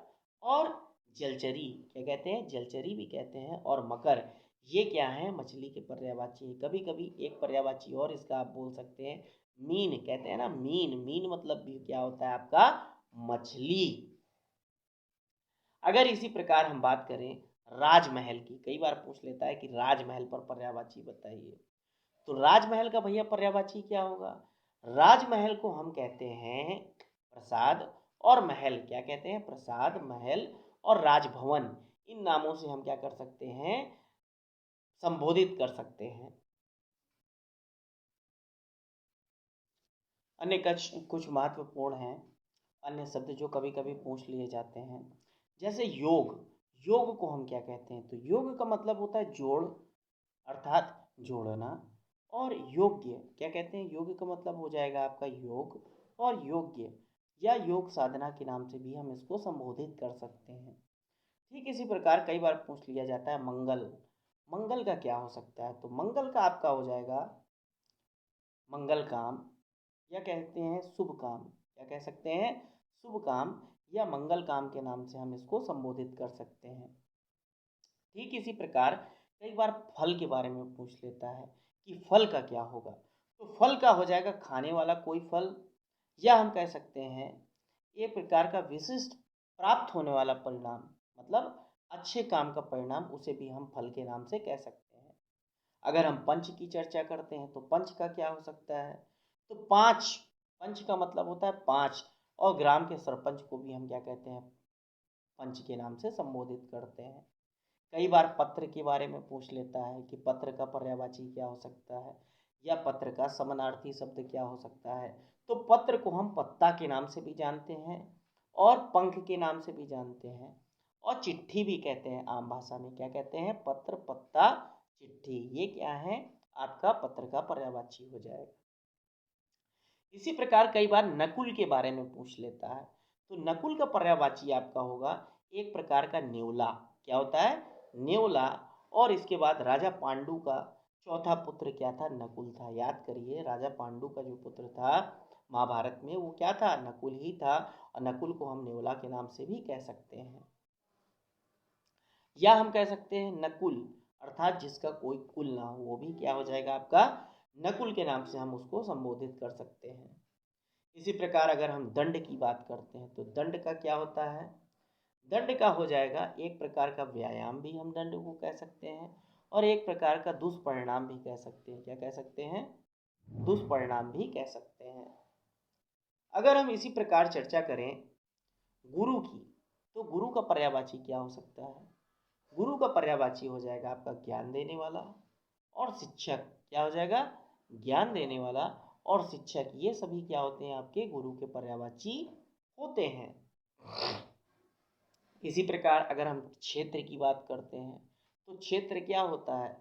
और जलचरी, क्या कहते हैं, जलचरी भी कहते हैं, और मकर, ये क्या है, मछली के पर्यायवाची है। कभी कभी एक पर्यायवाची और इसका आप बोल सकते हैं, मीन, कहते हैं ना मीन, मीन मतलब भी क्या होता है आपका, मछली। अगर इसी प्रकार हम बात करें राजमहल की, कई बार पूछ लेता है कि राजमहल पर पर्यायवाची बताइए, तो राजमहल का भैया पर्यायवाची क्या होगा, राजमहल को हम कहते हैं प्रसाद, और महल क्या कहते हैं, प्रसाद, महल और राजभवन, इन नामों से हम क्या कर सकते हैं, संबोधित कर सकते हैं। अन्य कुछ महत्वपूर्ण हैं अन्य शब्द जो कभी कभी पूछ लिए जाते हैं, जैसे योग, योग को हम क्या कहते हैं, तो योग का मतलब होता है जोड़, अर्थात जोड़ना। और योग्य क्या कहते हैं, योग का मतलब हो जाएगा आपका योग, और योग्य या योग साधना के नाम से भी हम इसको संबोधित कर सकते हैं। ठीक इसी प्रकार कई बार पूछ लिया जाता है मंगल, मंगल का क्या हो सकता है, तो मंगल का आपका हो जाएगा मंगल काम, या कहते हैं शुभ काम, क्या कह सकते हैं, शुभ काम या मंगल काम के नाम से हम इसको संबोधित कर सकते हैं। ठीक इसी प्रकार कई बार फल के बारे में पूछ लेता है कि फल का क्या होगा, तो फल का हो जाएगा खाने वाला कोई फल, या हम कह सकते हैं एक प्रकार का विशिष्ट प्राप्त होने वाला परिणाम, मतलब अच्छे काम का परिणाम, उसे भी हम फल के नाम से कह सकते हैं। अगर हम पंच की चर्चा करते हैं तो पंच का क्या हो सकता है, तो पाँच, पंच का मतलब होता है पाँच, और ग्राम के सरपंच को भी हम क्या कहते हैं, पंच के नाम से संबोधित करते हैं। कई बार पत्र के बारे में पूछ लेता है कि पत्र का पर्यायवाची क्या हो सकता है, या पत्र का समानार्थी शब्द क्या हो सकता है, तो पत्र को हम पत्ता के नाम से भी जानते हैं, और पंख के नाम से भी जानते हैं, और चिट्ठी भी कहते हैं, आम भाषा में क्या कहते हैं, पत्र, पत्ता, चिट्ठी, ये क्या है आपका पत्र का पर्यायवाची हो जाएगा। इसी प्रकार कई बार नकुल के बारे में पूछ लेता है, तो नकुल का पर्यायवाची आपका होगा एक प्रकार का नेवला, क्या होता है, नेवला। और इसके बाद राजा पांडु का चौथा पुत्र क्या था, नकुल था। याद करिए राजा पांडु का जो पुत्र था महाभारत में, वो क्या था, नकुल ही था, और नकुल को हम नेवला के नाम से भी कह सकते हैं। या हम कह सकते हैं नकुल, अर्थात जिसका कोई कुल ना हो, वो भी क्या हो जाएगा आपका, नकुल के नाम से हम उसको संबोधित कर सकते हैं। इसी प्रकार अगर हम दंड की बात करते हैं, तो दंड का क्या होता है, दंड का हो जाएगा एक प्रकार का व्यायाम भी हम दंड को कह सकते हैं, और एक प्रकार का दुष्परिणाम भी कह सकते हैं, क्या कह सकते हैं, दुष्परिणाम भी कह सकते हैं। अगर हम इसी प्रकार चर्चा करें गुरु की, तो गुरु का पर्यायवाची क्या हो सकता है, गुरु का पर्यायवाची हो जाएगा आपका ज्ञान देने वाला, और शिक्षक क्या हो जाएगा, ज्ञान देने वाला और शिक्षक, ये सभी क्या होते हैं आपके गुरु के पर्यायवाची होते हैं। इसी प्रकार अगर हम क्षेत्र की बात करते हैं, तो क्षेत्र क्या होता है,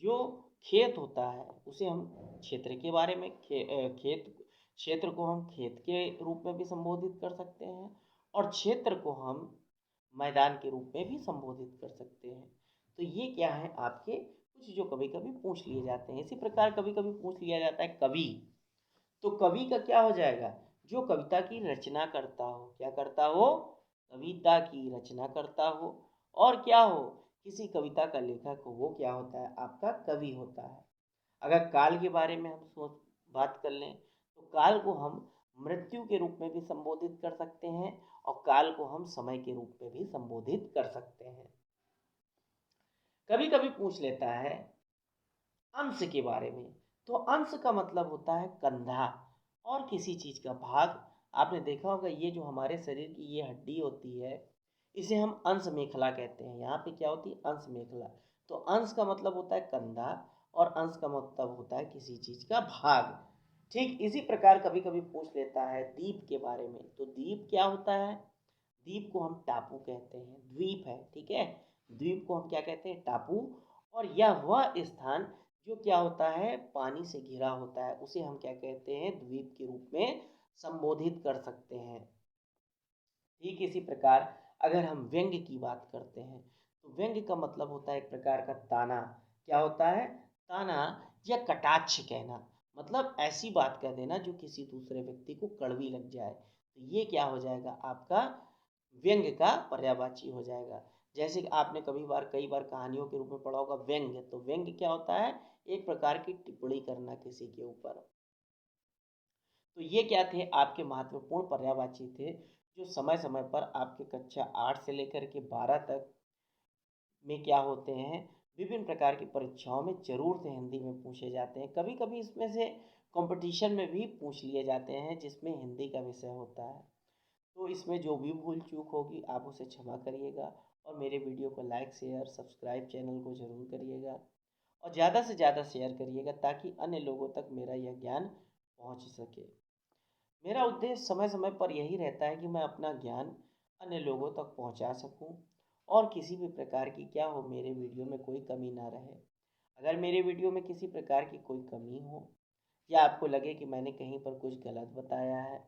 जो खेत होता है उसे हम क्षेत्र के बारे में खेत, क्षेत्र को हम खेत के रूप में भी संबोधित कर सकते हैं, और क्षेत्र को हम मैदान के रूप में भी संबोधित कर सकते हैं। तो ये क्या है आपके कुछ जो कभी कभी पूछ लिए जाते हैं। इसी प्रकार कभी कभी पूछ लिया जाता है कवि, तो कवि का क्या हो जाएगा, जो कविता की रचना करता हो, क्या करता हो, कविता की रचना करता हो, और क्या हो, किसी कविता का लेखक हो, वो क्या होता है आपका कवि होता है। अगर काल के बारे में हम सोच बात कर लें, तो काल को हम मृत्यु के रूप में भी संबोधित कर सकते हैं, और काल को हम समय के रूप में भी संबोधित कर सकते हैं। कभी कभी पूछ लेता है अंश के बारे में, तो अंश का मतलब होता है कंधा, और किसी चीज का भाग। आपने देखा होगा ये जो हमारे शरीर की ये हड्डी होती है, इसे हम अंश मेखला कहते हैं। यहाँ पे क्या होती है, अंश मेखला। तो अंश का मतलब होता है कंधा, और अंश का मतलब होता है किसी चीज का भाग। ठीक इसी प्रकार कभी कभी पूछ लेता है द्वीप के बारे में, तो द्वीप क्या होता है, द्वीप को हम टापू कहते हैं, द्वीप है, ठीक है, द्वीप को हम क्या कहते हैं, टापू। और यह वह स्थान जो क्या होता है, पानी से घिरा होता है, उसे हम क्या कहते हैं, द्वीप के रूप में संबोधित कर सकते हैं। ठीक इसी प्रकार अगर हम व्यंग्य की बात करते हैं, तो व्यंग्य का मतलब होता है एक प्रकार का ताना, क्या होता है, ताना या कटाक्ष कहना, मतलब ऐसी बात कह देना जो किसी दूसरे व्यक्ति को कड़वी लग जाए, तो ये क्या हो जाएगा आपका व्यंग्य का पर्यायवाची हो जाएगा। जैसे कि आपने कई बार कहानियों के रूप में पढ़ा होगा व्यंग्य, तो व्यंग्य क्या होता है? एक प्रकार की टिप्पणी करना किसी के ऊपर। तो ये क्या थे? आपके महत्वपूर्ण पर्यायवाची थे, जो समय-समय पर आपके कक्षा 8 से लेकर के 12 तक में क्या होते हैं, विभिन्न प्रकार की परीक्षाओं में ज़रूर से हिंदी में पूछे जाते हैं। कभी-कभी इसमें से कॉम्पिटिशन में भी पूछ लिए जाते हैं, जिसमें हिंदी का विषय होता है। तो इसमें जो भी भूल-चूक होगी आप उसे क्षमा करिएगा और मेरे वीडियो को लाइक, शेयर, सब्सक्राइब चैनल को ज़रूर करिएगा और ज़्यादा से ज़्यादा शेयर करिएगा ताकि अन्य लोगों तक मेरा यह ज्ञान पहुँच सके। मेरा उद्देश्य समय-समय पर यही रहता है कि मैं अपना ज्ञान अन्य लोगों तक पहुँचा सकूँ और किसी भी प्रकार की क्या हो मेरे वीडियो में कोई कमी ना रहे। अगर मेरे वीडियो में किसी प्रकार की कोई कमी हो या आपको लगे कि मैंने कहीं पर कुछ गलत बताया है,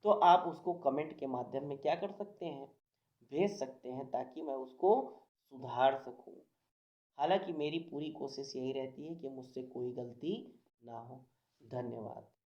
तो आप उसको कमेंट के माध्यम में क्या कर सकते हैं? भेज सकते हैं ताकि मैं उसको सुधार सकूँ। हालाँकि मेरी पूरी कोशिश यही रहती है कि मुझसे कोई गलती ना हो। धन्यवाद।